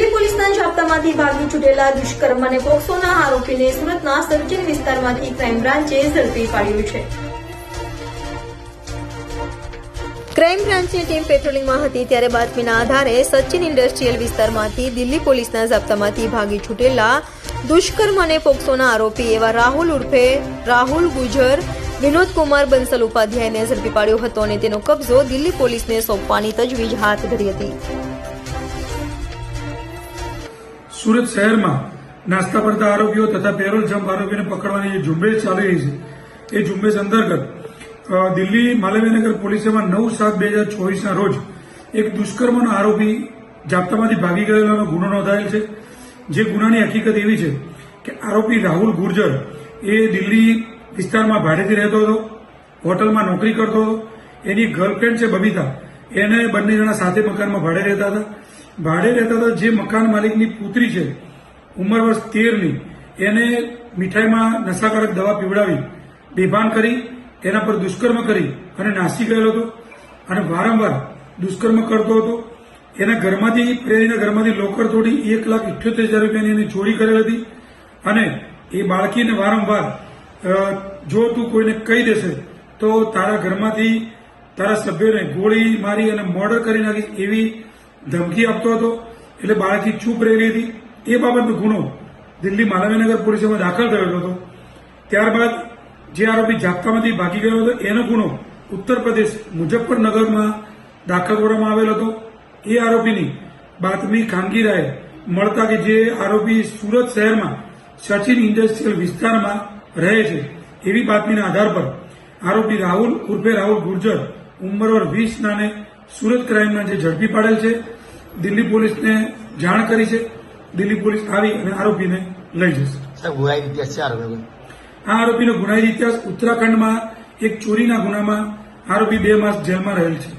દિલ્હી પોલીસના જાપ્તામાંથી ભાગી છૂટેલા દુષ્કર્મ અને પોક્સોના આરોપીને સુરતના સર્કિટ વિસ્તારમાંથી ક્રાઇમ બ્રાન્ચે ઝડપી પાડ્યો છે। ક્રાઇમ બ્રાન્ચની ટીમ પેટ્રોલિંગમાં હતી ત્યારે બાતમીના આધારે સચિન ઇન્ડસ્ટ્રીયલ વિસ્તારમાંથી દિલ્હી પોલીસના જાપ્તામાંથી ભાગી છૂટેલા દુષ્કર્મ અને પોક્સોના આરોપી એવા રાહુલ ઉર્ફે રાહુલ ગુજર વિનોદ કુમાર બંસલ ઉપાધ્યાયને ઝડપી પાડ્યો હતો અને તેનો કબજો દિલ્હી પોલીસને સોંપવાની તજવીજ હાથ ધરી હતી। સુરત શહેરમાં નાસ્તા પડતા આરોપીઓ તથા પેરોલ જમ્પ આરોપીને પકડવાની જે ઝુંબેશ ચાલી રહી છે એ ઝુંબેશ અંતર્ગત દિલ્હી માલવીયનગર પોલીસમાં 9/7/2024 રોજ એક દુષ્કર્મનો આરોપી જાપ્તામાંથી ભાગી ગયેલાનો ગુનો નોંધાયેલ છે। જે ગુનાની હકીકત એવી છે કે આરોપી રાહુલ ગુર્જર એ દિલ્હી વિસ્તારમાં ભાડેથી રહેતો હતો, હોટલમાં નોકરી કરતો હતો। એની ગર્લફ્રેન્ડ છે બબીતા, એને બંને જણા સાથે મકાનમાં ભાડે રહેતા હતા। જે મકાન માલિકની પુત્રી છે ઉંમર વર્ષ 13ની, એને મીઠાઈમાં નશાકારક દવા પીવડાવી બેભાન કરી એના પર દુષ્કર્મ કરી અને નાસી ગયેલો હતો અને વારંવાર દુષ્કર્મ કરતો હતો। એના ઘરમાંથી પ્રેરીના ઘરમાંથી લોકર તોડી 1,78,000 રૂપિયાની એની ચોરી કરેલ હતી અને એ બાળકીને વારંવાર જો તું કોઈને કહી દેશે તો તારા ઘરમાંથી તારા સભ્યોને ગોળી મારી અને મર્ડર કરી નાખી એવી ધમકી આપતો હતો। એટલે બાળકી ચૂપ રહેલી હતી। એ બાબતનો ગુનો દિલ્હી માલવીયનગર પોલીસમાં દાખલ થયેલો હતો। ત્યારબાદ જે આરોપી જાપ્તામાંથી ભાગી ગયો હતો એનો ગુનો ઉત્તર પ્રદેશ મુઝફ્ફરનગરમાં દાખલ કરવામાં આવેલ હતો। એ આરોપીની બાતમી ખાનગી રાહે મળતા કે જે આરોપી સુરત શહેરમાં સચિન ઇન્ડસ્ટ્રીયલ વિસ્તારમાં રહે છે એવી બાતમીના આધાર પર આરોપી રાહુલ ઉર્ફે રાહુલ ગુર્જર ઉંમર વર્ષ 20નાને સુરત ક્રાઇમમાં જે ઝડપી પાડેલ છે। દિલ્હી પોલીસને જાણ કરી છે। દિલ્હી પોલીસ આવી અને આરોપીને લઈ જશે। આ આરોપીનો ગુનાહિત ઇતિહાસ ઉત્તરાખંડમાં એક ચોરીના ગુનામાં આરોપી 2 માસ જેલમાં રહેલ છે।